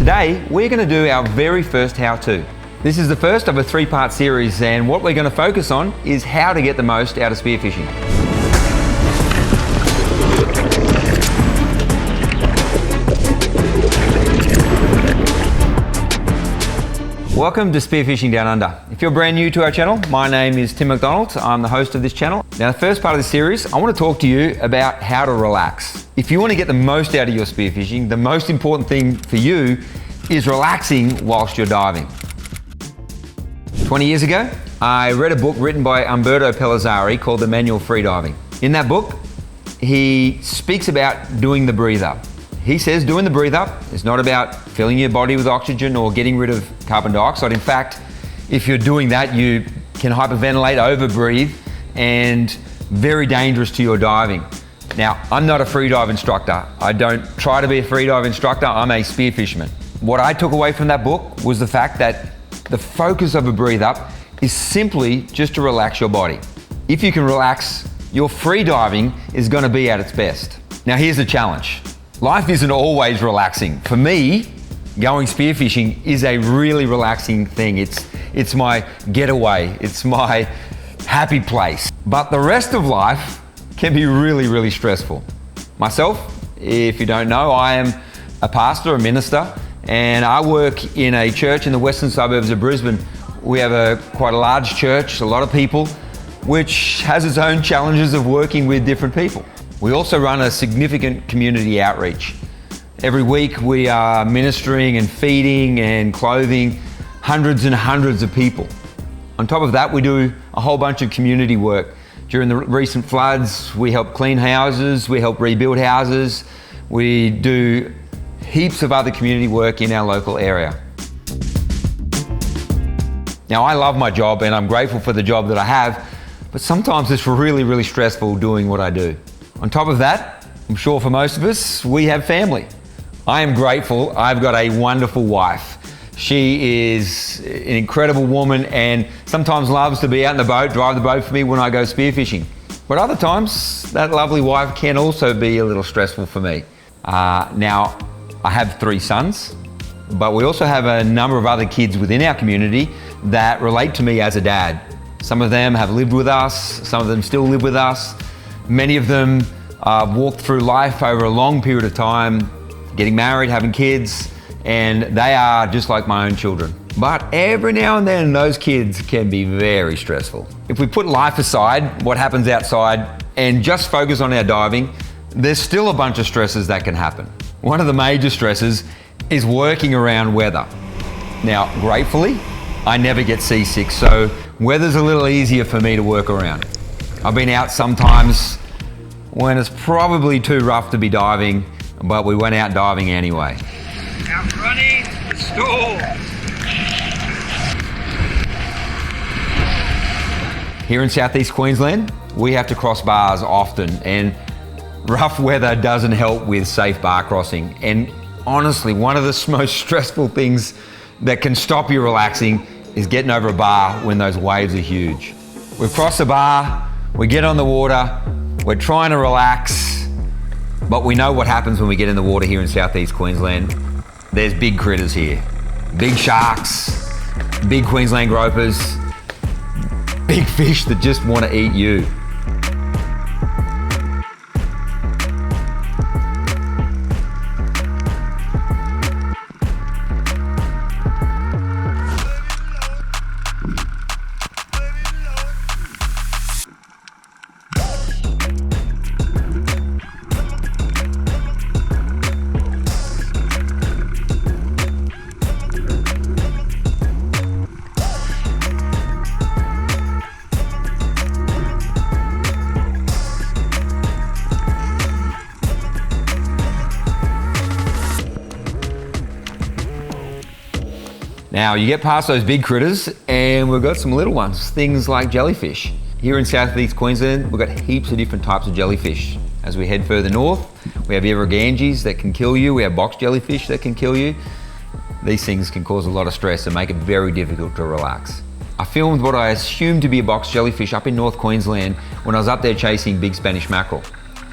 Today, we're going to do our very first how-to. This is the first of a three-part series, and what we're going to focus on is how to get the most out of spearfishing. Welcome to Spearfishing Down Under. If you're brand new to our channel, my name is Tim McDonald. I'm the host of this channel. Now, the first part of the series, I want to talk to you about how to relax. If you want to get the most out of your spearfishing, the most important thing for you is relaxing whilst you're diving. 20 years ago, I read a book written by Umberto Pellizzari called The Manual of Freediving. In that book, he speaks about doing the breathe up. He says doing the breathe up is not about filling your body with oxygen or getting rid of carbon dioxide. In fact, if you're doing that, you can hyperventilate, overbreathe, and very dangerous to your diving. Now, I'm not a freedive instructor. I don't try to be a freedive instructor. I'm a spear fisherman. What I took away from that book was the fact that the focus of a breathe up is simply just to relax your body. If you can relax, your free diving is going to be at its best. Now, here's the challenge. Life isn't always relaxing. For me, going spearfishing is a really relaxing thing. It's my getaway. It's my happy place. But the rest of life can be really, really stressful. Myself, if you don't know, I am a pastor, a minister, and I work in a church in the western suburbs of Brisbane. We have quite a large church, a lot of people, which has its own challenges of working with different people. We also run a significant community outreach. Every week we are ministering and feeding and clothing hundreds and hundreds of people. On top of that, we do a whole bunch of community work. During the recent floods, we help clean houses, we help rebuild houses, we do heaps of other community work in our local area. Now, I love my job and I'm grateful for the job that I have, but sometimes it's really, really stressful doing what I do. On top of that, I'm sure for most of us, we have family. I am grateful. I've got a wonderful wife. She is an incredible woman and sometimes loves to be out in the boat, drive the boat for me when I go spearfishing. But other times, that lovely wife can also be a little stressful for me. Now, I have 3 sons, but we also have a number of other kids within our community that relate to me as a dad. Some of them have lived with us, some of them still live with us. Many of them walked through life over a long period of time, getting married, having kids, and they are just like my own children. But every now and then, those kids can be very stressful. If we put life aside, what happens outside, and just focus on our diving, there's still a bunch of stresses that can happen. One of the major stresses is working around weather. Now, gratefully, I never get seasick, so weather's a little easier for me to work around. I've been out sometimes when it's probably too rough to be diving, but we went out diving anyway. Out running, stall. Here in southeast Queensland, we have to cross bars often, and rough weather doesn't help with safe bar crossing. And honestly, one of the most stressful things that can stop you relaxing is getting over a bar when those waves are huge. We've crossed the bar, we get on the water, we're trying to relax, but we know what happens when we get in the water here in southeast Queensland. There's big critters here. Big sharks, big Queensland gropers, big fish that just want to eat you. Now, you get past those big critters and we've got some little ones, things like jellyfish. Here in southeast Queensland, we've got heaps of different types of jellyfish. As we head further north, we have Irriganges that can kill you, we have box jellyfish that can kill you. These things can cause a lot of stress and make it very difficult to relax. I filmed what I assumed to be a box jellyfish up in North Queensland when I was up there chasing big Spanish mackerel.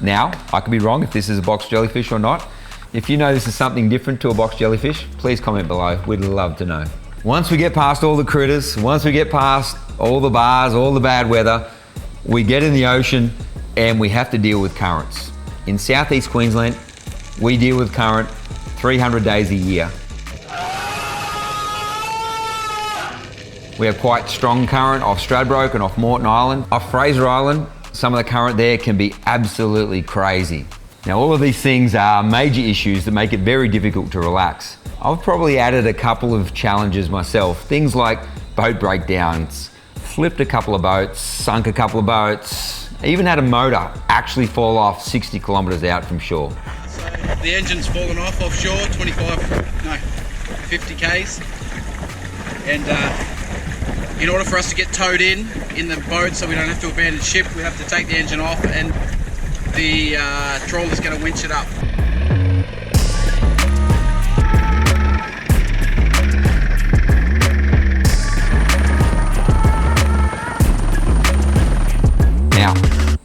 Now, I could be wrong if this is a box jellyfish or not. If you know this is something different to a box jellyfish, please comment below. We'd love to know. Once we get past all the critters, once we get past all the bars, all the bad weather, we get in the ocean and we have to deal with currents. In southeast Queensland, we deal with current 300 days a year. We have quite strong current off Stradbroke and off Moreton Island. Off Fraser Island, some of the current there can be absolutely crazy. Now, all of these things are major issues that make it very difficult to relax. I've probably added a couple of challenges myself. Things like boat breakdowns, flipped a couple of boats, sunk a couple of boats, even had a motor actually fall off 60 kilometers out from shore. So the engine's fallen off offshore, 50 Ks. And in order for us to get towed in the boat so we don't have to abandon ship, we have to take the engine off and the trawler's going to winch it up. Now,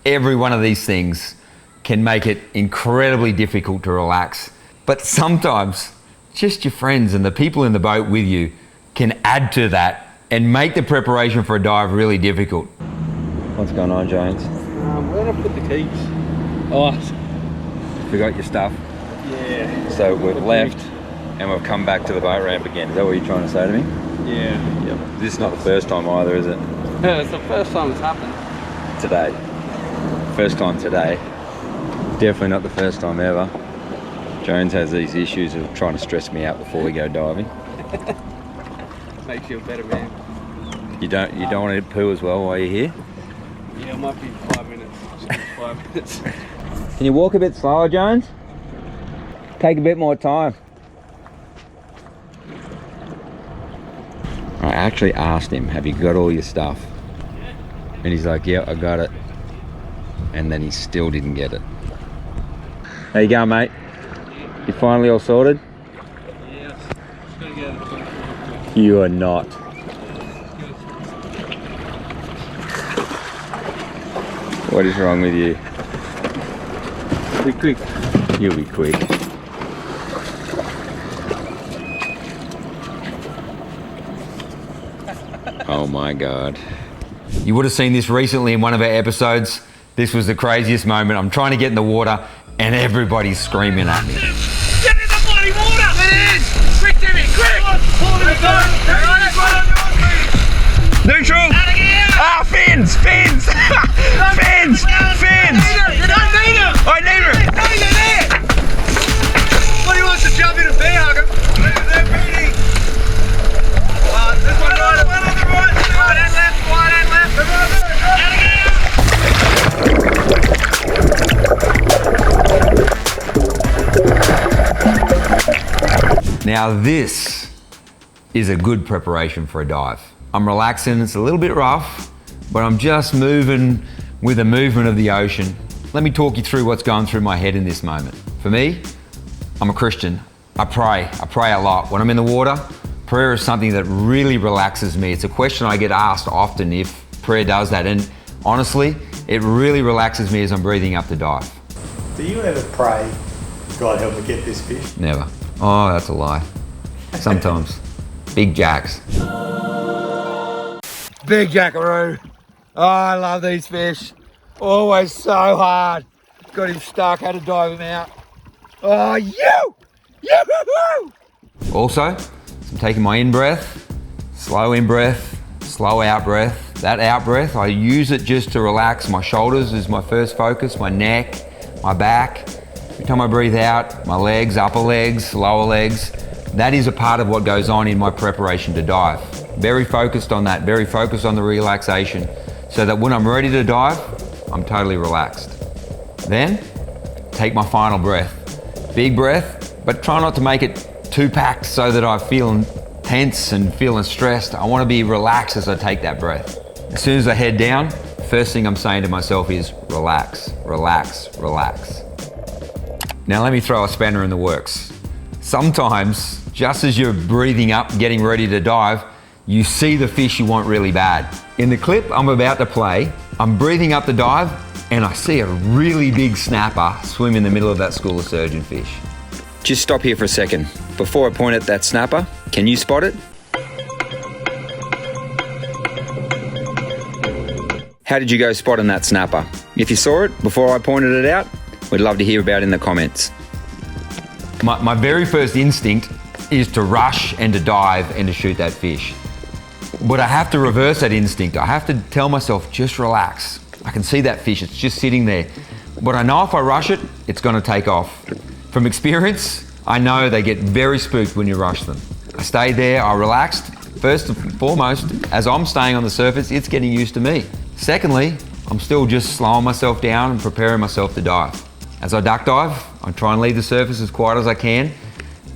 every one of these things can make it incredibly difficult to relax, but sometimes just your friends and the people in the boat with you can add to that and make the preparation for a dive really difficult. What's going on, Jones? Where did I put the keys? Oh, Forgot your stuff? yeah. So we've left and we've come back to the boat ramp again. Is that what you're trying to say to me? Yeah. Yep. This is not the first time either, is it? It's the first time it's happened. Today. First time today. Definitely not the first time ever. Jones has these issues of trying to stress me out before we go diving. Makes you a better man. You don't want to poo as well while you're here? Yeah, it might be 5 minutes. Just 5 minutes. Can you walk a bit slower, Jones? Take a bit more time. I actually asked him, have you got all your stuff? And he's like, yeah, I got it. And then he still didn't get it. How you going, mate? You finally all sorted? Yes. Just gotta get it. You are not. What is wrong with you? Be quick. You'll be quick. Oh my God. You would have seen this recently in one of our episodes. This was the craziest moment. I'm trying to get in the water and everybody's screaming at me. Get in the bloody water! Get in! Quick, Timmy, quick! Neutral! Ah, fins! Fins! Fins! Fins! You don't need him! I need her! No, they're there! What, he wants to jump in a bear hug him? They're beating! This one right, one on the right! Right and left, right and left! Now this is a good preparation for a dive. I'm relaxing, it's a little bit rough, but I'm just moving with the movement of the ocean. Let me talk you through what's going through my head in this moment. For me, I'm a Christian. I pray a lot. When I'm in the water, prayer is something that really relaxes me. It's a question I get asked often if prayer does that, and honestly, it really relaxes me as I'm breathing up to dive. Do you ever pray, God help me get this fish? Never. Oh, that's a lie. Sometimes. Big jacks. Big jackaroo. Oh, I love these fish. Always so hard. Got him stuck, had to dive him out. Oh, yoo-hoo-hoo! Also, I'm taking my in-breath, slow in-breath, slow out-breath. That out-breath, I use it just to relax. My shoulders is my first focus, my neck, my back. Every time I breathe out, my legs, upper legs, lower legs, that is a part of what goes on in my preparation to dive. Very focused on that, very focused on the relaxation, so that when I'm ready to dive, I'm totally relaxed. Then, take my final breath. Big breath, but try not to make it too packed so that I feel tense and feeling stressed. I want to be relaxed as I take that breath. As soon as I head down, first thing I'm saying to myself is relax, relax, relax. Now let me throw a spanner in the works. Sometimes, just as you're breathing up, getting ready to dive, you see the fish you want really bad. In the clip I'm about to play, I'm breathing up the dive and I see a really big snapper swim in the middle of that school of surgeonfish. Just stop here for a second. Before I point at that snapper, can you spot it? How did you go spotting that snapper? If you saw it before I pointed it out, we'd love to hear about it in the comments. My very first instinct is to rush and to dive and to shoot that fish. But I have to reverse that instinct. I have to tell myself, just relax. I can see that fish, it's just sitting there. But I know if I rush it, it's gonna take off. From experience, I know they get very spooked when you rush them. I stayed there, I relaxed. First and foremost, as I'm staying on the surface, it's getting used to me. Secondly, I'm still just slowing myself down and preparing myself to dive. As I duck dive, I try and leave the surface as quiet as I can.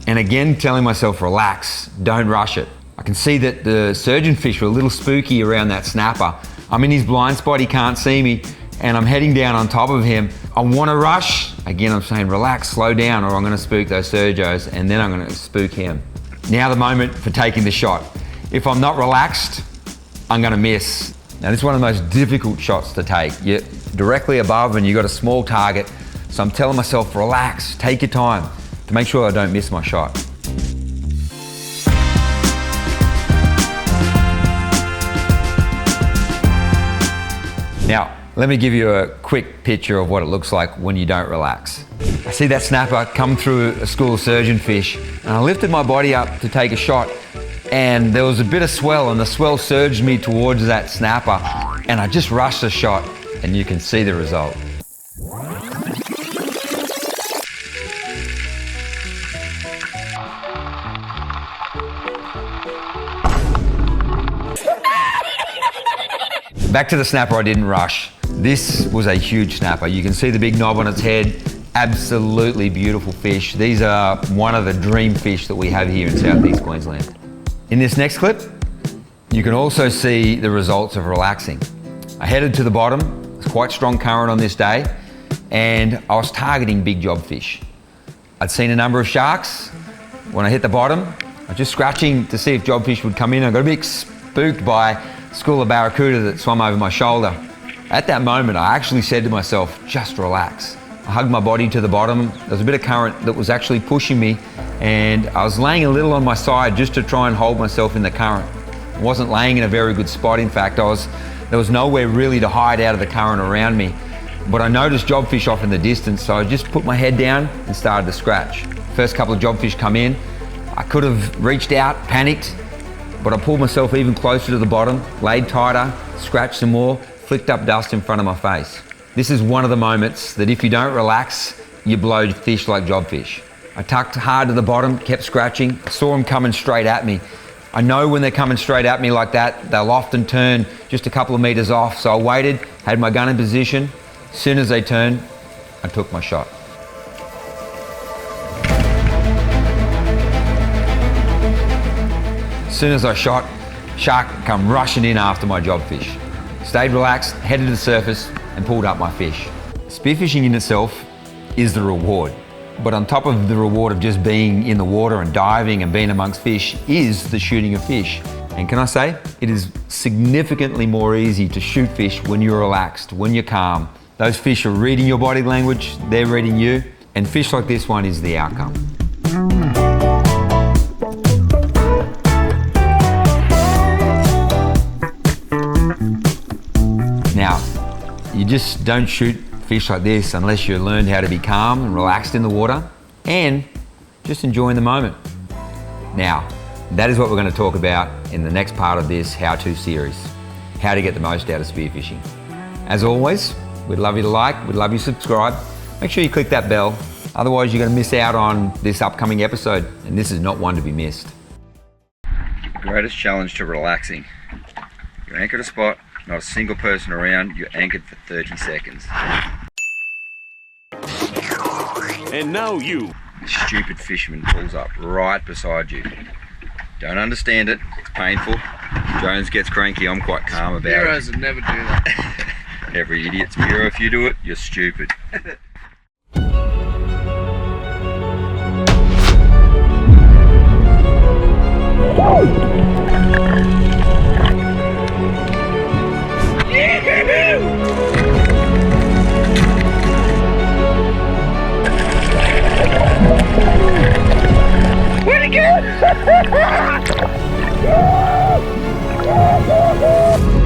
And again, telling myself, relax, don't rush it. I can see that the surgeon fish were a little spooky around that snapper. I'm in his blind spot, he can't see me, and I'm heading down on top of him. I wanna rush. Again, I'm saying, relax, slow down, or I'm gonna spook those Sergios, and then I'm gonna spook him. Now the moment for taking the shot. If I'm not relaxed, I'm gonna miss. Now this is one of the most difficult shots to take. You're directly above and you've got a small target, so I'm telling myself, relax, take your time to make sure I don't miss my shot. Now, let me give you a quick picture of what it looks like when you don't relax. I see that snapper come through a school of surgeon fish, and I lifted my body up to take a shot, and there was a bit of swell, and the swell surged me towards that snapper, and I just rushed the shot, and you can see the result. Back to the snapper I didn't rush. This was a huge snapper. You can see the big knob on its head. Absolutely beautiful fish. These are one of the dream fish that we have here in Southeast Queensland. In this next clip, you can also see the results of relaxing. I headed to the bottom. It's quite strong current on this day, and I was targeting big jobfish. I'd seen a number of sharks. When I hit the bottom, I was just scratching to see if jobfish would come in. I got a bit spooked by a school of barracuda that swam over my shoulder. At that moment, I actually said to myself, just relax. I hugged my body to the bottom. There was a bit of current that was actually pushing me, and I was laying a little on my side just to try and hold myself in the current. I wasn't laying in a very good spot. In fact, there was nowhere really to hide out of the current around me. But I noticed jobfish off in the distance, so I just put my head down and started to scratch. First couple of jobfish come in. I could have reached out, panicked, but I pulled myself even closer to the bottom, laid tighter, scratched some more, flicked up dust in front of my face. This is one of the moments that if you don't relax, you blow fish like jobfish. I tucked hard to the bottom, kept scratching, saw them coming straight at me. I know when they're coming straight at me like that, they'll often turn just a couple of meters off, so I waited, had my gun in position. As soon as they turned, I took my shot. As soon as I shot, shark come rushing in after my jobfish. Stayed relaxed, headed to the surface, and pulled up my fish. Spearfishing in itself is the reward. But on top of the reward of just being in the water and diving and being amongst fish is the shooting of fish. And can I say, it is significantly more easy to shoot fish when you're relaxed, when you're calm. Those fish are reading your body language, they're reading you, and fish like this one is the outcome. Now, you just don't shoot fish like this unless you learned how to be calm and relaxed in the water and just enjoying the moment. Now, that is what we're going to talk about in the next part of this how-to series, how to get the most out of spearfishing. As always, we'd love you to like, we'd love you to subscribe. Make sure you click that bell, otherwise you're going to miss out on this upcoming episode, and this is not one to be missed. The greatest challenge to relaxing. You anchor a spot, not a single person around, you're anchored for 30 seconds. And now you. The stupid fisherman pulls up right beside you. Don't understand it, it's painful. Jones gets cranky, I'm quite calm about it. Heroes would never do that. Every idiot's a hero. If you do it, you're stupid. Yahoo! Woo!